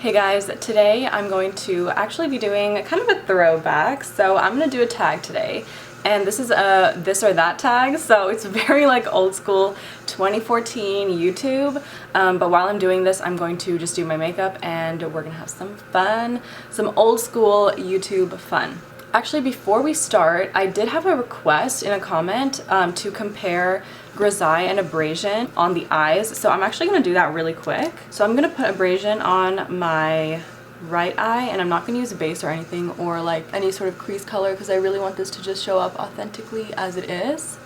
Hey guys, today I'm going to actually be doing kind of a throwback. So I'm going to do a tag today, and this is a this or that tag, so it's very like old school 2014 YouTube, but while I'm doing this I'm going to just do my makeup and we're gonna have some fun, some old school YouTube fun. Actually, before we start, I did have a request in a comment to compare grisaille and abrasion on the eyes, so I'm actually going to do that really quick. So I'm going to put abrasion on my right eye, and I'm not going to use a base or anything or like any sort of crease color because I really want this to just show up authentically as it is.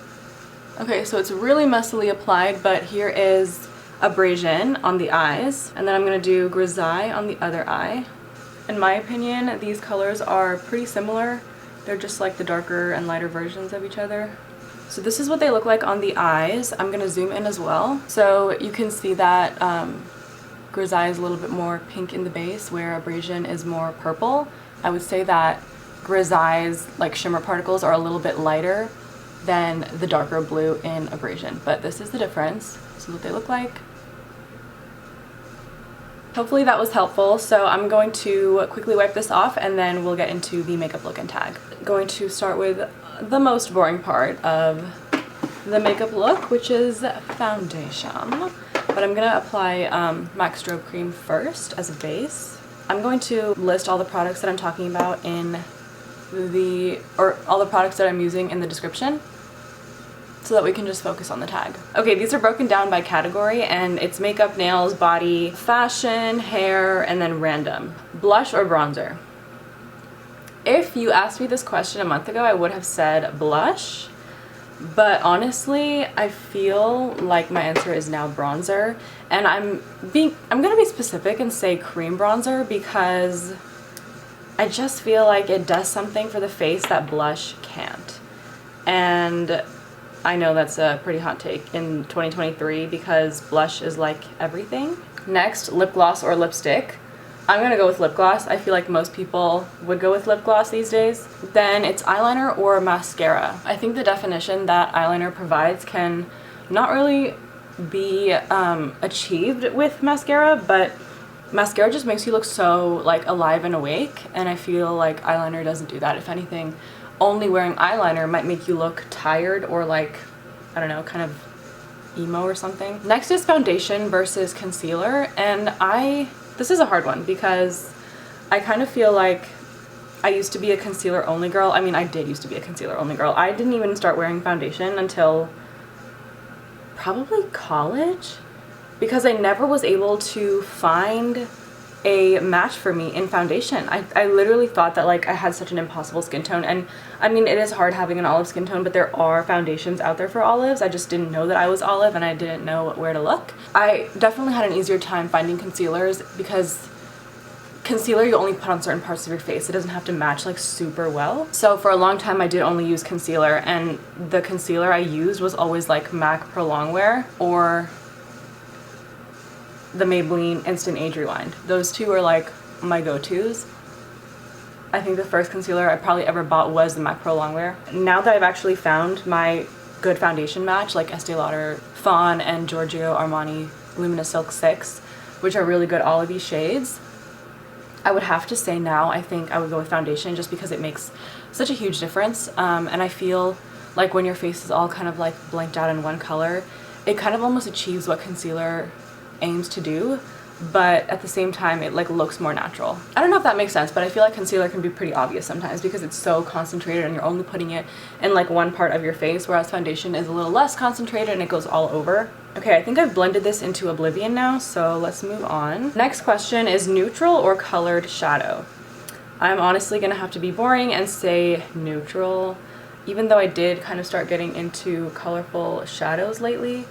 Okay, so it's really messily applied, but here is abrasion on the eyes, and then I'm going to do grisaille on the other eye. In my opinion, these colors are pretty similar. They're just like the darker and lighter versions of each other. So this is what they look like on the eyes. I'm going to zoom in as well. So you can see that grisaille is a little bit more pink in the base, where abrasion is more purple. I would say that grisaille's like shimmer particles are a little bit lighter than the darker blue in abrasion. But this is the difference. This is what they look like. Hopefully that was helpful. So I'm going to quickly wipe this off and then we'll get into the makeup look and tag. Going to start with the most boring part of the makeup look, which is foundation. But I'm gonna apply MAC Strobe Cream first as a base. I'm going to list all the products that I'm talking about in all the products that I'm using in the description, so that we can just focus on the tag. Okay, these are broken down by category, and it's makeup, nails, body, fashion, hair, and then random. Blush or bronzer? If you asked me this question a month ago, I would have said blush, but honestly, I feel like my answer is now bronzer, and I'm gonna be specific and say cream bronzer because I just feel like it does something for the face that blush can't. And I know that's a pretty hot take in 2023 because blush is like everything. Next, lip gloss or lipstick. I'm gonna go with lip gloss. I feel like most people would go with lip gloss these days. Then it's eyeliner or mascara. I think the definition that eyeliner provides can not really be achieved with mascara, but mascara just makes you look so like alive and awake, and I feel like eyeliner doesn't do that. If anything, only wearing eyeliner might make you look tired or like, I don't know, kind of emo or something. Next is foundation versus concealer, and this is a hard one because I kind of feel like I used to be a concealer only girl. I mean, I did used to be a concealer only girl. I didn't even start wearing foundation until probably college because I never was able to find a match for me in foundation. I literally thought that like I had such an impossible skin tone, and I mean it is hard having an olive skin tone, but there are foundations out there for olives. I just didn't know that I was olive and I didn't know where to look. I definitely had an easier time finding concealers because concealer you only put on certain parts of your face. It doesn't have to match like super well. So for a long time I did only use concealer, and the concealer I used was always like MAC Pro Longwear or the Maybelline Instant Age Rewind. Those two are like my go-tos. I think the first concealer I probably ever bought was the MAC Pro Longwear. Now that I've actually found my good foundation match, like Estee Lauder Fawn and Giorgio Armani Luminous Silk 6, which are really good olivey shades, I would have to say now I think I would go with foundation just because it makes such a huge difference. And I feel like when your face is all kind of like blanked out in one color, it kind of almost achieves what concealer aims to do, but at the same time it like looks more natural. I don't know if that makes sense, but I feel like concealer can be pretty obvious sometimes because it's so concentrated and you're only putting it in like one part of your face, whereas foundation is a little less concentrated and it goes all over. Okay, I think I've blended this into oblivion now, so let's move on. Next question is neutral or colored shadow. I'm honestly gonna have to be boring and say neutral, even though I did kind of start getting into colorful shadows lately.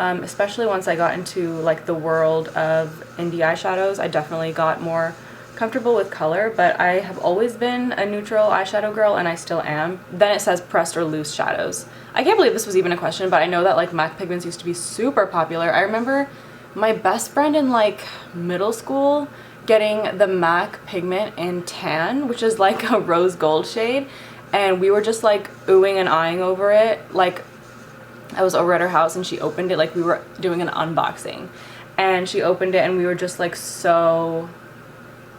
Especially once I got into like the world of indie eyeshadows, I definitely got more comfortable with color, but I have always been a neutral eyeshadow girl and I still am. Then it says pressed or loose shadows. I can't believe this was even a question, but I know that like MAC pigments used to be super popular. I remember my best friend in like middle school getting the MAC pigment in tan, which is like a rose gold shade, and we were just like oohing and eyeing over it. Like I was over at her house and she opened it, like we were doing an unboxing, and she opened it and we were just like so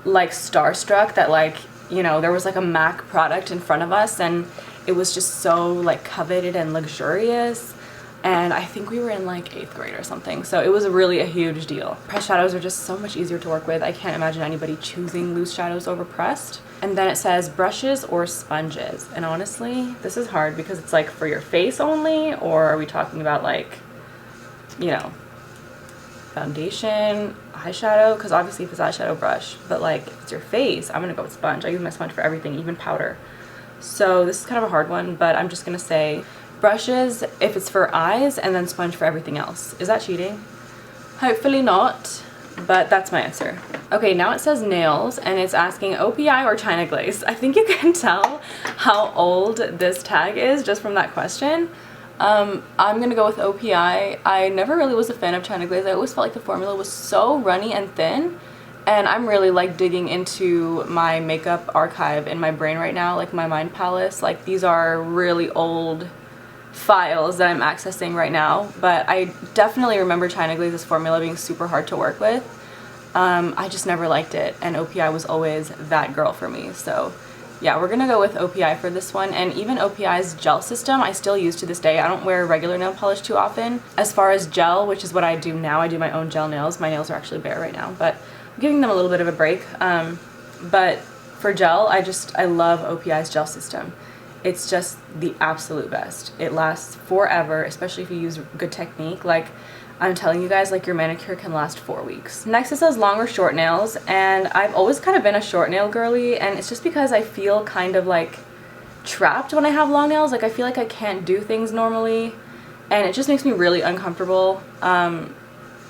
like starstruck that like, you know, there was like a MAC product in front of us and it was just so like coveted and luxurious. And I think we were in like 8th grade or something, so it was really a huge deal. Pressed shadows are just so much easier to work with. I can't imagine anybody choosing loose shadows over pressed. And then it says brushes or sponges, and honestly this is hard because it's like for your face only, or are we talking about like, you know, foundation, eyeshadow? Because obviously if it's eyeshadow, brush, but like if it's your face, I'm gonna go with sponge. I use my sponge for everything, even powder. So this is kind of a hard one, but I'm just gonna say brushes if it's for eyes, and then sponge for everything else. Is that cheating? Hopefully not, but that's my answer. Okay, now it says nails, and it's asking OPI or China glaze. I think you can tell how old this tag is just from that question. I'm gonna go with OPI. I never really was a fan of China glaze. I always felt like the formula was so runny and thin, and I'm really like digging into my makeup archive in my brain right now, like my mind palace. Like these are really old files that I'm accessing right now, but I definitely remember China glaze's formula being super hard to work with. I just never liked it, and OPI was always that girl for me. So yeah, we're gonna go with OPI for this one. And even OPI's gel system I still use to this day. I don't wear regular nail polish too often. As far as gel, which is what I do now, I do my own gel nails. My nails are actually bare right now, but I'm giving them a little bit of a break. But for gel, I love OPI's gel system. It's just the absolute best. It lasts forever, especially if you use good technique. Like I'm telling you guys, like your manicure can last 4 weeks. Next it says long or short nails, and I've always kind of been a short nail girly, and it's just because I feel kind of like trapped when I have long nails. Like I feel like I can't do things normally, and it just makes me really uncomfortable. And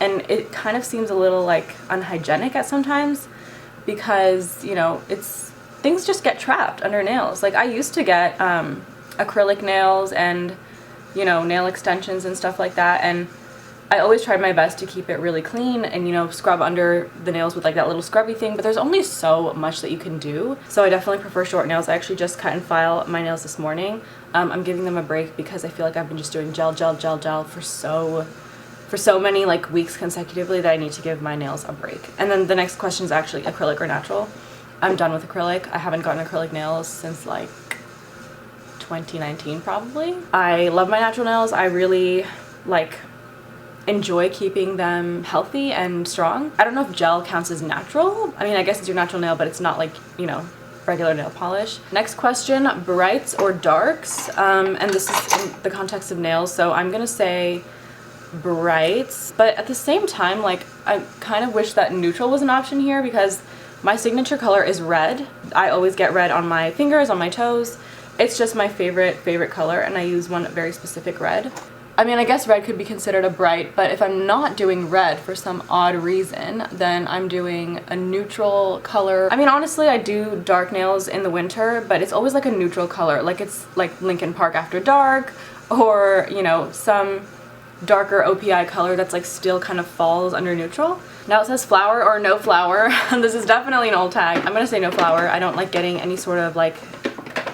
it kind of seems a little like unhygienic at sometimes because, you know, things just get trapped under nails. Like I used to get acrylic nails and, you know, nail extensions and stuff like that, and I always tried my best to keep it really clean and, you know, scrub under the nails with like that little scrubby thing, but there's only so much that you can do. So I definitely prefer short nails. I actually just cut and file my nails this morning. I'm giving them a break because I feel like I've been just doing gel for so many like weeks consecutively that I need to give my nails a break. And then the next question is actually acrylic or natural. I'm done with acrylic. I haven't gotten acrylic nails since like 2019 probably. I love my natural nails. I really like enjoy keeping them healthy and strong. I don't know if gel counts as natural. I mean, I guess it's your natural nail, but it's not like, you know, regular nail polish. Next question, brights or darks? And this is in the context of nails, so I'm gonna say brights, but at the same time, like I kind of wish that neutral was an option here because my signature color is red. I always get red on my fingers, on my toes. It's just my favorite color, and I use one very specific red. I mean, I guess red could be considered a bright, but if I'm not doing red for some odd reason, then I'm doing a neutral color. I mean, honestly, I do dark nails in the winter, but it's always like a neutral color. Like it's like Linkin Park After Dark, or, you know, some darker OPI color that's like still kind of falls under neutral. Now it says flower or no flower. This is definitely an old tag. I'm gonna say no flower. I don't like getting any sort of like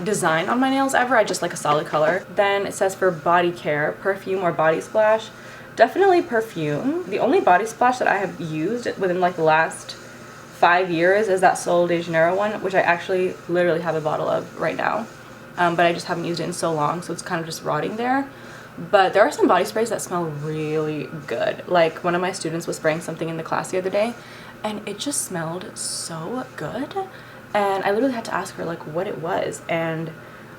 design on my nails ever. I just like a solid color. Then it says for body care, perfume or body splash. Definitely perfume. The only body splash that I have used within like the last 5 years is that Sol de Janeiro one, which I actually literally have a bottle of right now. But I just haven't used it in so long, so it's kind of just rotting there. But there are some body sprays that smell really good. Like one of my students was spraying something in the class the other day, and it just smelled so good. And I literally had to ask her like what it was, and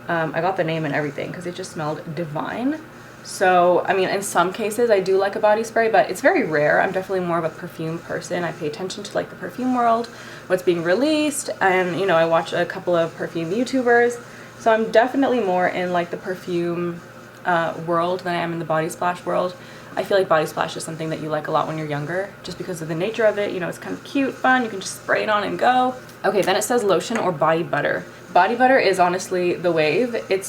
I got the name and everything because it just smelled divine. So I mean, in some cases I do like a body spray, but it's very rare. I'm definitely more of a perfume person. I pay attention to like the perfume world, what's being released, and you know, I watch a couple of perfume YouTubers, so I'm definitely more in like the perfume world than I am in the body splash world. I feel like body splash is something that you like a lot when you're younger, just because of the nature of it. You know, it's kind of cute, fun, you can just spray it on and go. Okay, then it says lotion or body butter. Body butter is honestly the wave. It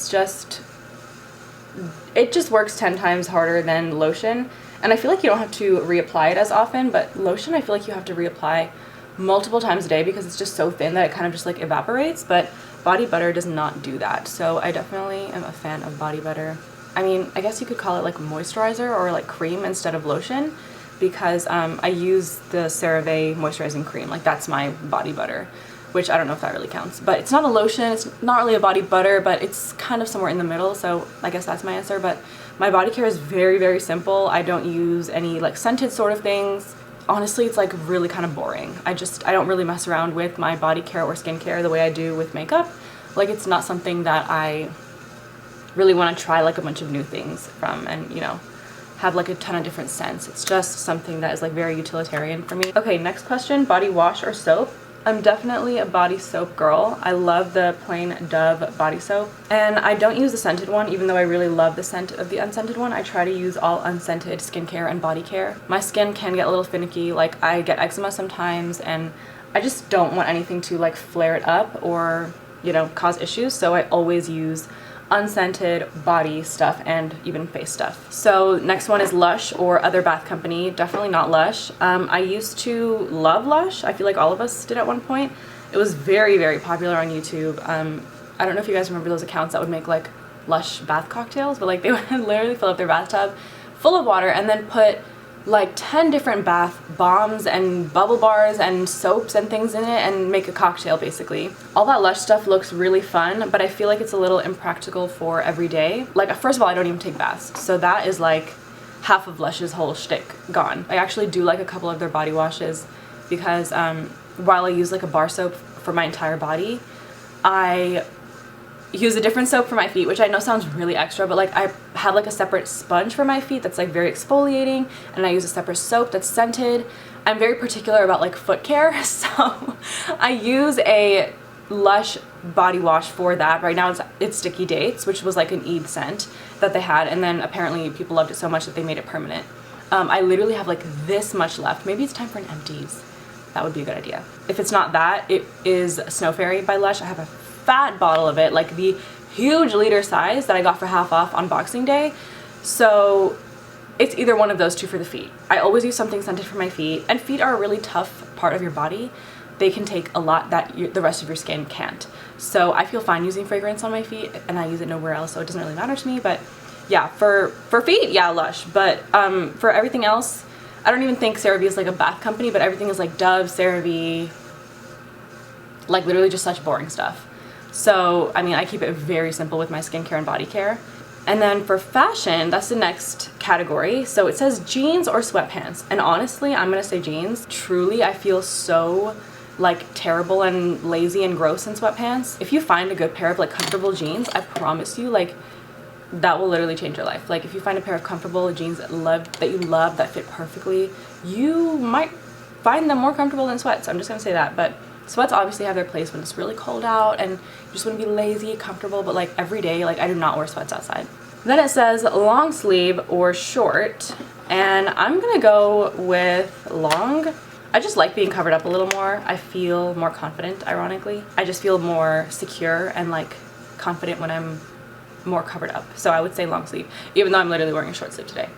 just works 10 times harder than lotion, and I feel like you don't have to reapply it as often, but lotion I feel like you have to reapply multiple times a day because it's just so thin that it kind of just like evaporates, but body butter does not do that. So I definitely am a fan of body butter. I mean, I guess you could call it like moisturizer or like cream instead of lotion, because I use the CeraVe moisturizing cream. Like, that's my body butter, which I don't know if that really counts. But it's not a lotion, it's not really a body butter, but it's kind of somewhere in the middle, so I guess that's my answer. But my body care is very, very simple. I don't use any like scented sort of things. Honestly, it's like really kind of boring. I don't really mess around with my body care or skincare the way I do with makeup. Like, it's not something that I really want to try like a bunch of new things from and, you know, have like a ton of different scents. It's just something that is like very utilitarian for me. Okay, next question, body wash or soap? I'm definitely a body soap girl. I love the plain Dove body soap. And I don't use the scented one, even though I really love the scent of the unscented one. I try to use all unscented skincare and body care. My skin can get a little finicky, like I get eczema sometimes, and I just don't want anything to like flare it up or, you know, cause issues. So I always use unscented body stuff and even face stuff. So next one is Lush or other bath company. Definitely not Lush. I used to love Lush. I feel like all of us did at one point. It was very, very popular on YouTube. I don't know if you guys remember those accounts that would make like Lush bath cocktails, but like they would literally fill up their bathtub full of water and then put like 10 different bath bombs and bubble bars and soaps and things in it and make a cocktail basically. All that Lush stuff looks really fun, but I feel like it's a little impractical for every day. Like, first of all, I don't even take baths, so that is like half of Lush's whole shtick gone. I actually do like a couple of their body washes because while I use like a bar soap for my entire body, I use a different soap for my feet, which I know sounds really extra, but like I have like a separate sponge for my feet that's like very exfoliating, and I use a separate soap that's scented. I'm very particular about like foot care, so I use a Lush body wash for that. Right now it's Sticky Dates, which was like an Eid scent that they had, and then apparently people loved it so much that they made it permanent. I literally have like this much left. Maybe it's time for an empties. That would be a good idea. If it's not that, it is Snow Fairy by Lush. I have a fat bottle of it, like the huge liter size that I got for half off on Boxing Day. So it's either one of those two for the feet. I always use something scented for my feet, and feet are a really tough part of your body. They can take a lot that the rest of your skin can't. So I feel fine using fragrance on my feet, and I use it nowhere else, so it doesn't really matter to me. But yeah, for feet, yeah, Lush. But for everything else, I don't even think CeraVe is like a bath company, but everything is like Dove, CeraVe, like literally just such boring stuff. So, I mean, I keep it very simple with my skincare and body care. And then for fashion, that's the next category. So it says jeans or sweatpants. And honestly, I'm gonna say jeans. Truly, I feel so like terrible and lazy and gross in sweatpants. If you find a good pair of like comfortable jeans, I promise you, like, that will literally change your life. Like, if you find a pair of comfortable jeans that you love, that fit perfectly, you might find them more comfortable than sweats. I'm just gonna say that. But sweats obviously have their place when it's really cold out and you just want to be lazy, comfortable, but like every day, like I do not wear sweats outside. Then it says long sleeve or short, and I'm gonna go with long. I just like being covered up a little more. I feel more confident, ironically. I just feel more secure and like confident when I'm more covered up. So I would say long sleeve, even though I'm literally wearing a short sleeve today.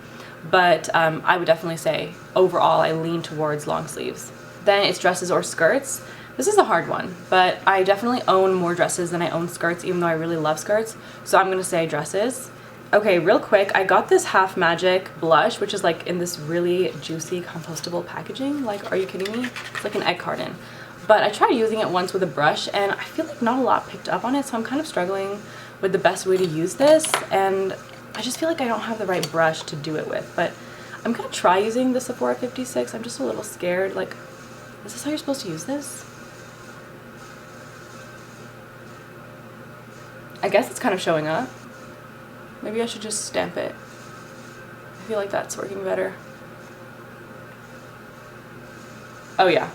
But I would definitely say overall I lean towards long sleeves. Then it's dresses or skirts. This is a hard one, but I definitely own more dresses than I own skirts, even though I really love skirts. So I'm gonna say dresses. Okay, real quick, I got this Half Magic blush, which is like in this really juicy compostable packaging. Like, are you kidding me? It's like an egg carton. But I tried using it once with a brush, and I feel like not a lot picked up on it, so I'm kind of struggling with the best way to use this, and I just feel like I don't have the right brush to do it with. But I'm gonna try using the Sephora 56. I'm just a little scared. Like, is this how you're supposed to use this? I guess it's kind of showing up. Maybe I should just stamp it. I feel like that's working better. Oh yeah.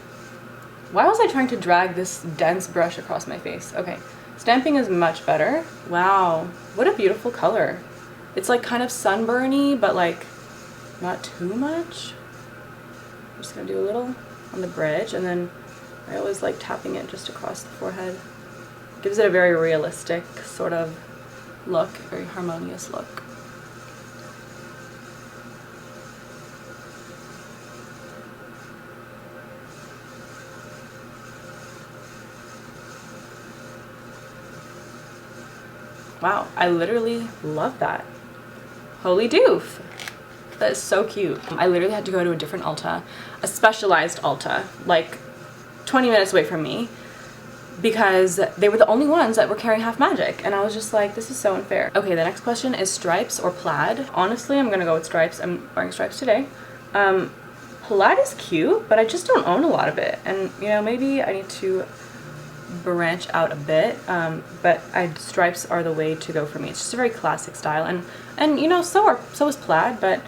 Why was I trying to drag this dense brush across my face? Okay, stamping is much better. Wow, what a beautiful color. It's like kind of sunburny, but like not too much. I'm just gonna do a little on the bridge, and then I always like tapping it just across the forehead. Gives it a very realistic sort of look, very harmonious look. Wow, I literally love that. Holy doof. That is so cute. I literally had to go to a different Ulta, a specialized Ulta, like 20 minutes away from me, because they were the only ones that were carrying Half Magic, and I was just like, this is so unfair. Okay, the next question is stripes or plaid. Honestly, I'm gonna go with stripes. I'm wearing stripes today. Plaid is cute, but I just don't own a lot of it, and you know, maybe I need to branch out a bit, but stripes are the way to go for me. It's just a very classic style, and you know, so is plaid, but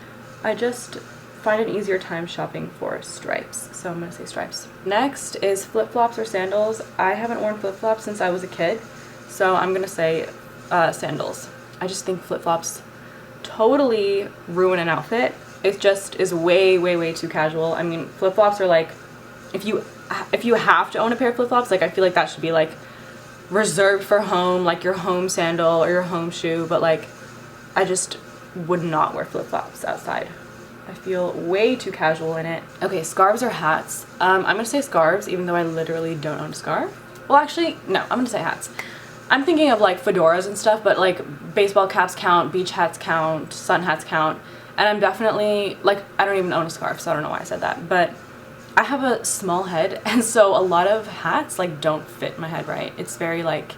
I just find an easier time shopping for stripes, so I'm gonna say stripes. Next is flip-flops or sandals. I haven't worn flip-flops since I was a kid, so I'm gonna say sandals. I just think flip-flops totally ruin an outfit. It just is way too casual. I mean, flip-flops are like, if you have to own a pair of flip-flops, like I feel like that should be like reserved for home, like your home sandal or your home shoe, but like I just would not wear flip-flops outside. I feel way too casual in it. Okay, scarves or hats. I'm gonna say scarves, even though I literally don't own a scarf. Well, actually, no, I'm gonna say hats. I'm thinking of like fedoras and stuff, but like baseball caps count, beach hats count, sun hats count, and I'm definitely, like, I don't even own a scarf, so I don't know why I said that, but I have a small head, and so a lot of hats like don't fit my head right. It's very like,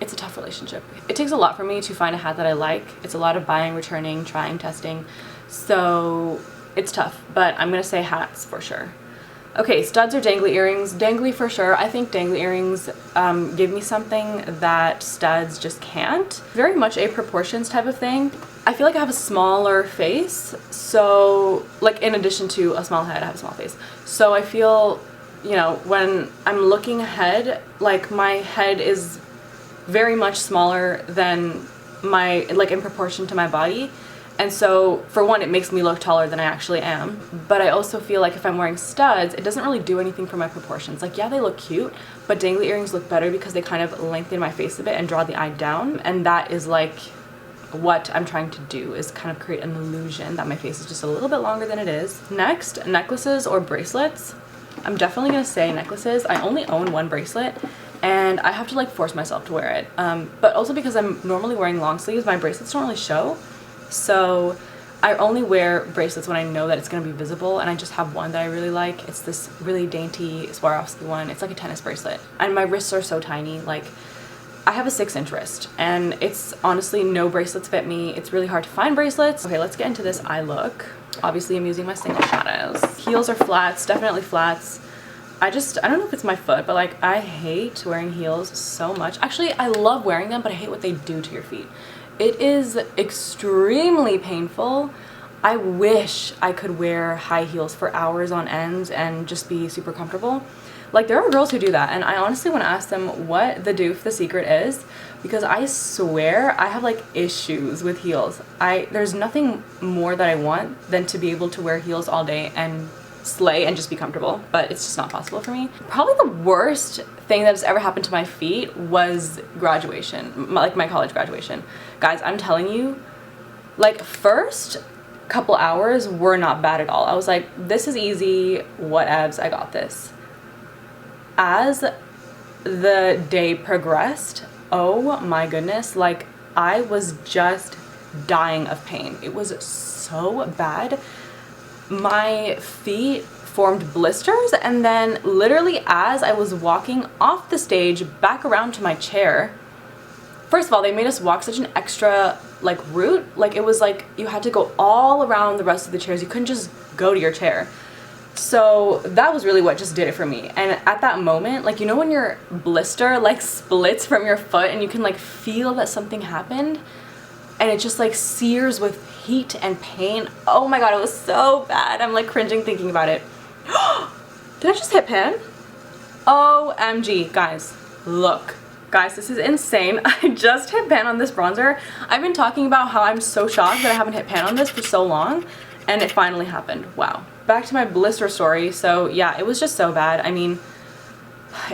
it's a tough relationship. It takes a lot for me to find a hat that I like. It's a lot of buying, returning, trying, testing. So it's tough, but I'm gonna say hats for sure. Okay, studs or dangly earrings. Dangly for sure. I think dangly earrings give me something that studs just can't. Very much a proportions type of thing. I feel like I have a smaller face, so like in addition to a small head, I have a small face. So I feel, you know, when I'm looking ahead, like my head is very much smaller than my, like in proportion to my body. And so for one, it makes me look taller than I actually am. But I also feel like if I'm wearing studs, it doesn't really do anything for my proportions. Like, yeah, they look cute, but dangly earrings look better because they kind of lengthen my face a bit and draw the eye down. And that is like what I'm trying to do, is kind of create an illusion that my face is just a little bit longer than it is. Next, necklaces or bracelets. I'm definitely gonna say necklaces. I only own one bracelet, and I have to like force myself to wear it. But also because I'm normally wearing long sleeves, my bracelets don't really show. So I only wear bracelets when I know that it's going to be visible, and I just have one that I really like. It's this really dainty Swarovski one. It's like a tennis bracelet, and my wrists are so tiny. Like, I have a 6-inch wrist, and it's honestly, no bracelets fit me. It's really hard to find bracelets. Okay, let's get into this eye look. Obviously, I'm using my single shadows. Heels or flats, definitely flats. I don't know if it's my foot, but like I hate wearing heels so much. Actually, I love wearing them, but I hate what they do to your feet. It is extremely painful. I wish I could wear high heels for hours on end and just be super comfortable. Like, there are girls who do that, and I honestly want to ask them what the secret is, because I swear I have like issues with heels. There's nothing more that I want than to be able to wear heels all day and slay and just be comfortable, but it's just not possible for me. Probably the worst thing that has ever happened to my feet was graduation, like my college graduation. Guys, I'm telling you, like, first couple hours were not bad at all. I was like, this is easy, whatevs, I got this. As the day progressed, oh my goodness, like I was just dying of pain. It was so bad. My feet formed blisters, and then literally as I was walking off the stage back around to my chair, first of all, they made us walk such an extra like route. Like, it was like you had to go all around the rest of the chairs. You couldn't just go to your chair. So that was really what just did it for me. And at that moment, like, you know when your blister like splits from your foot and you can like feel that something happened, and it just like sears with heat and pain. Oh my god, it was so bad. I'm like cringing thinking about it. Did I just hit pan? OMG, guys, look. Guys, this is insane. I just hit pan on this bronzer. I've been talking about how I'm so shocked that I haven't hit pan on this for so long, and it finally happened. Wow. Back to my blister story. So yeah, it was just so bad. I mean,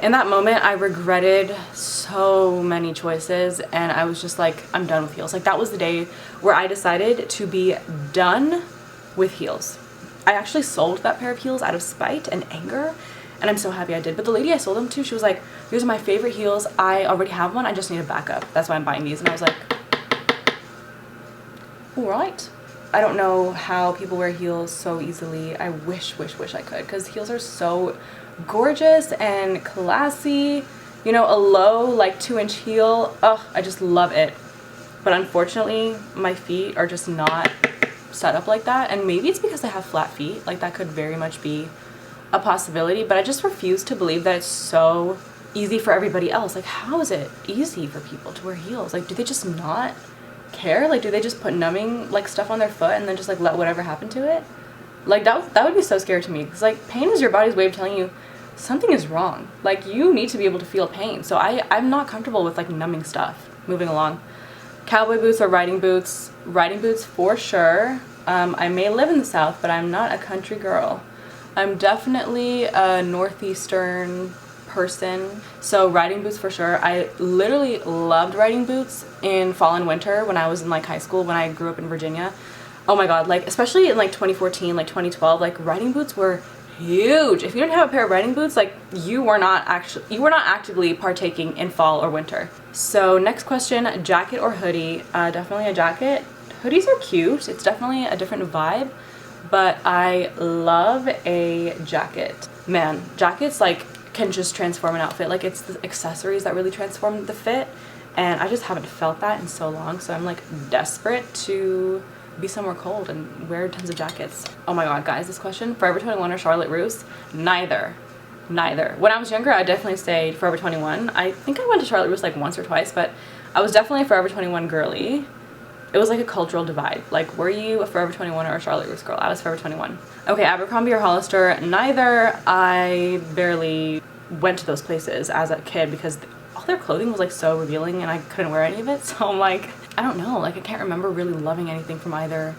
in that moment, I regretted so many choices, and I was just like, I'm done with heels. Like, that was the day where I decided to be done with heels. I actually sold that pair of heels out of spite and anger, and I'm so happy I did. But the lady I sold them to, she was like, these are my favorite heels. I already have one. I just need a backup. That's why I'm buying these. And I was like, all right. I don't know how people wear heels so easily. I wish I could, because heels are so gorgeous and classy. You know, a low like 2-inch heel, oh, I just love it. But unfortunately, my feet are just not set up like that, and maybe it's because I have flat feet. Like, that could very much be a possibility, but I just refuse to believe that it's so easy for everybody else. Like, how is it easy for people to wear heels? Like, do they just not care? Like, do they just put numbing like stuff on their foot and then just like let whatever happen to it? Like, that would be so scary to me, because like, pain is your body's way of telling you something is wrong. Like, you need to be able to feel pain. So I'm not comfortable with like numbing stuff. Moving along. Cowboy boots or riding boots? Riding boots for sure. I may live in the South, but I'm not a country girl. I'm definitely a northeastern person, so riding boots for sure. I literally loved riding boots in fall and winter when I was in like high school, when I grew up in Virginia. Oh my god, like especially in like 2014, like 2012, like riding boots were huge. If you didn't have a pair of riding boots, like you were not actively partaking in fall or winter. So next question, jacket or hoodie? Definitely a jacket. Hoodies are cute. It's definitely a different vibe, but I love a jacket. Man, jackets like can just transform an outfit. Like, it's the accessories that really transform the fit, and I just haven't felt that in so long, so I'm like desperate to be somewhere cold and wear tons of jackets. Oh my god, guys, this question, Forever 21 or Charlotte Russe? Neither. When I was younger, I definitely stayed Forever 21. I think I went to Charlotte Russe like once or twice, but I was definitely a Forever 21 girly. It was like a cultural divide. Like, were you a Forever 21 or a Charlotte Russe girl? I was Forever 21. Okay, Abercrombie or Hollister? Neither. I barely went to those places as a kid because all their clothing was like so revealing and I couldn't wear any of it. So I'm like, I don't know. Like, I can't remember really loving anything from either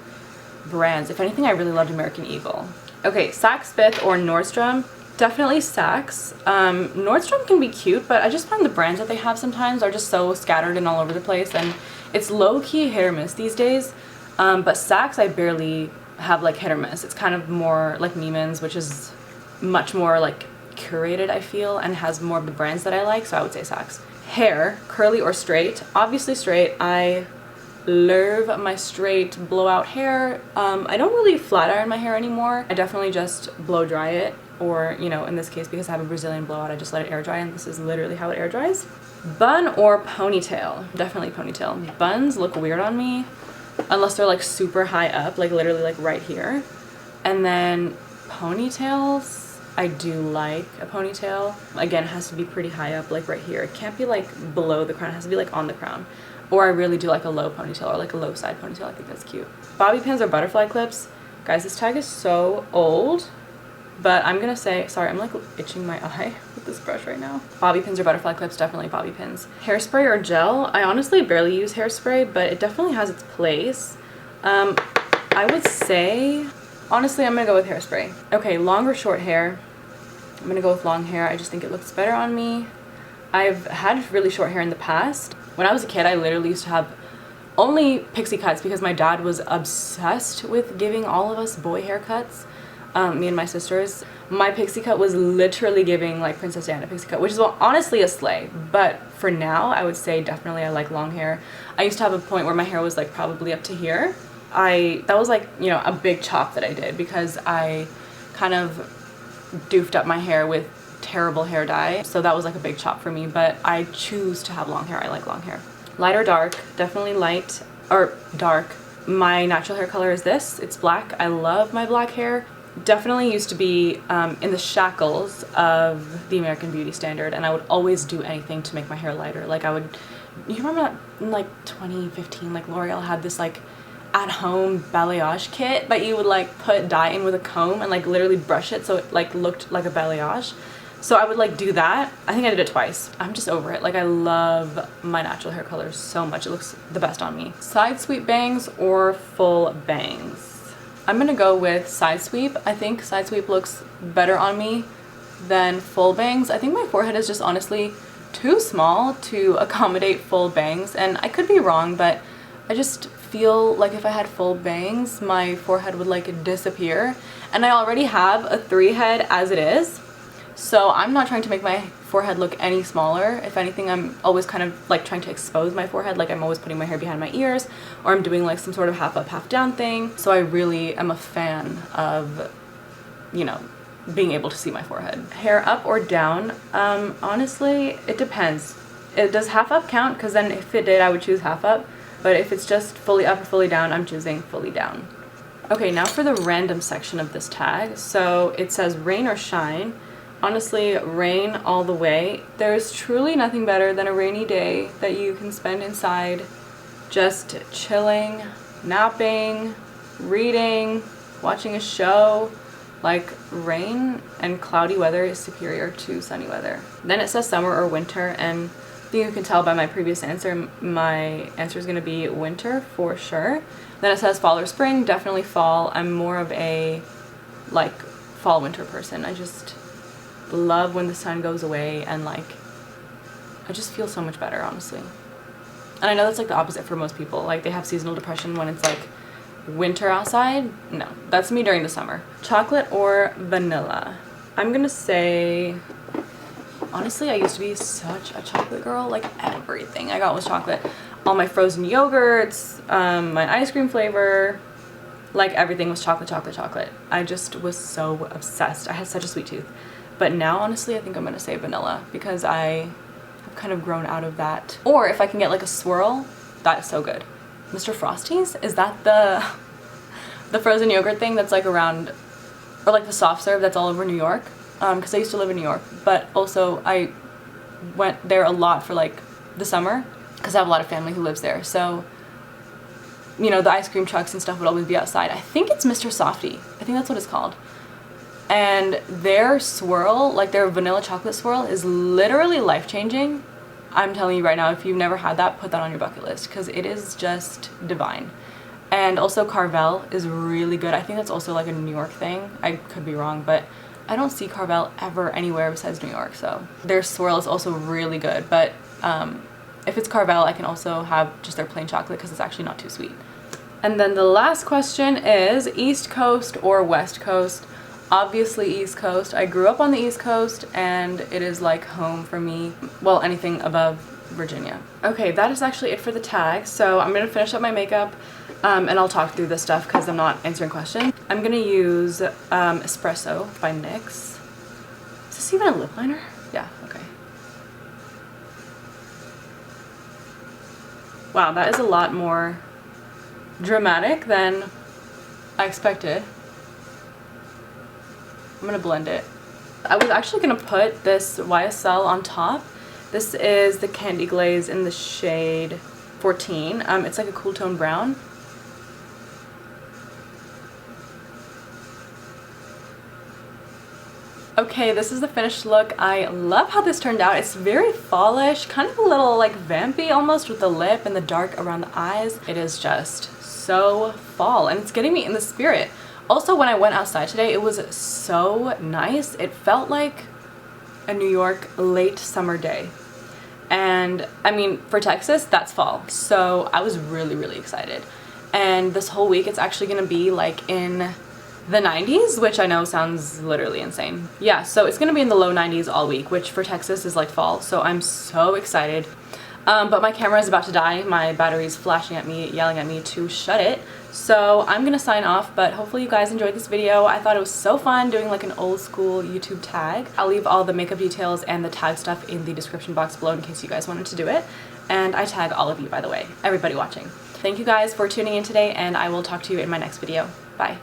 brands. If anything, I really loved American Eagle. Okay, Saks Fifth or Nordstrom? Definitely Saks. Nordstrom can be cute, but I just find the brands that they have sometimes are just so scattered and all over the place, and it's low-key hit or miss these days. But Saks, I barely have like hit or miss. It's kind of more like Neiman's, which is much more like curated, I feel, and has more of the brands that I like, so I would say Saks. Hair, curly or straight? Obviously straight. I love my straight blowout hair. I don't really flat iron my hair anymore. I definitely just blow dry it, or, you know, in this case, because I have a Brazilian blowout, I just let it air dry, and this is literally how it air dries. Bun or ponytail? Definitely ponytail. Buns look weird on me unless they're like super high up, like literally like right here. And then ponytails, I do like a ponytail. Again, it has to be pretty high up, like right here. It can't be like below the crown, it has to be like on the crown. Or I really do like a low ponytail, or like a low side ponytail. I think that's cute. Bobby pins or butterfly clips? Guys, this tag is so old, but I'm gonna say, sorry, I'm like itching my eye with this brush right now. Bobby pins or butterfly clips? Definitely bobby pins. Hairspray or gel? I honestly barely use hairspray, but it definitely has its place. I would say, honestly, I'm gonna go with hairspray. Okay, long or short hair? I'm gonna go with long hair. I just think it looks better on me. I've had really short hair in the past. When I was a kid, I literally used to have only pixie cuts because my dad was obsessed with giving all of us boy haircuts, me and my sisters. My pixie cut was literally giving like Princess Diana pixie cut, which is honestly a slay. But for now, I would say definitely I like long hair. I used to have a point where my hair was like probably up to here. That was like, you know, a big chop that I did because I kind of doofed up my hair with terrible hair dye, so that was like a big chop for me, but I choose to have long hair. I like long hair. Light or dark? Definitely light or dark. My natural hair color is this. It's black. I love my black hair. Definitely used to be in the shackles of the American Beauty standard, and I would always do anything to make my hair lighter. Like, you remember that in like 2015, like L'Oreal had this like at-home balayage kit that you would like put dye in with a comb and like literally brush it so it like looked like a balayage. So I would like do that. I think I did it twice. I'm just over it. Like, I love my natural hair color so much. It looks the best on me. Side sweep bangs or full bangs? I'm gonna go with side sweep. I think side sweep looks better on me than full bangs. I think my forehead is just honestly too small to accommodate full bangs, and I could be wrong, but I just feel like if I had full bangs, my forehead would like disappear, and I already have a 3 head as it is, so I'm not trying to make my forehead look any smaller. If anything, I'm always kind of like trying to expose my forehead, like I'm always putting my hair behind my ears, or I'm doing like some sort of half up, half down thing. So I really am a fan of, you know, being able to see my forehead. Hair up or down? Honestly, it depends. Does half up count? Because then if it did, I would choose half up. But if it's just fully up or fully down, I'm choosing fully down. Okay, now for the random section of this tag. So it says rain or shine. Honestly, rain all the way. There's truly nothing better than a rainy day that you can spend inside just chilling, napping, reading, watching a show. Like, rain and cloudy weather is superior to sunny weather. Then it says summer or winter, and I think you can tell by my previous answer, my answer is going to be winter for sure. Then it says fall or spring, definitely fall. I'm more of a like fall winter person. I just love when the sun goes away, and like I just feel so much better, honestly. And I know that's like the opposite for most people. Like they have seasonal depression when it's like winter outside. No, that's me during the summer. Chocolate or vanilla? I'm gonna say, honestly, I used to be such a chocolate girl. Like everything I got was chocolate. All my frozen yogurts, my ice cream flavor, like everything was chocolate, chocolate, chocolate. I just was so obsessed. I had such a sweet tooth. But now, honestly, I think I'm gonna say vanilla because I have kind of grown out of that. Or if I can get like a swirl, that is so good. Mr. Frosty's? Is that the frozen yogurt thing that's like around, or like the soft serve that's all over New York? Because I used to live in New York, but also I went there a lot for like the summer because I have a lot of family who lives there. So, you know, the ice cream trucks and stuff would always be outside. I think it's Mr. Softy. I think that's what it's called. And their swirl, like their vanilla chocolate swirl, is literally life-changing. I'm telling you right now, if you've never had that, put that on your bucket list because it is just divine. And also Carvel is really good. I think that's also like a New York thing. I could be wrong, but I don't see Carvel ever anywhere besides New York, so their swirl is also really good. But if it's Carvel, I can also have just their plain chocolate because it's actually not too sweet. And then the last question is East Coast or West Coast? Obviously East Coast. I grew up on the East Coast and it is like home for me. Well, anything above Virginia. Okay, that is actually it for the tag. So I'm gonna finish up my makeup and I'll talk through this stuff because I'm not answering questions. I'm gonna use Espresso by NYX. Is this even a lip liner? Yeah, okay. Wow, that is a lot more dramatic than I expected. I'm gonna blend it. I was actually gonna put this YSL on top. This is the Candy Glaze in the shade 14. It's like a cool tone brown. Okay, this is the finished look. I love how this turned out. It's very fallish, kind of a little like vampy almost with the lip and the dark around the eyes. It is just so fall and it's getting me in the spirit. Also, when I went outside today, it was so nice. It felt like a New York late summer day. And I mean, for Texas, that's fall. So I was really, really excited. And this whole week, it's actually gonna be like in the 90s, which I know sounds literally insane. Yeah, so it's gonna be in the low 90s all week, which for Texas is like fall. So I'm so excited. But my camera is about to die. My battery's flashing at me, yelling at me to shut it. So I'm gonna sign off, but hopefully you guys enjoyed this video. I thought it was so fun doing like an old school YouTube tag. I'll leave all the makeup details and the tag stuff in the description box below in case you guys wanted to do it. And I tag all of you, by the way, everybody watching. Thank you guys for tuning in today, and I will talk to you in my next video. Bye.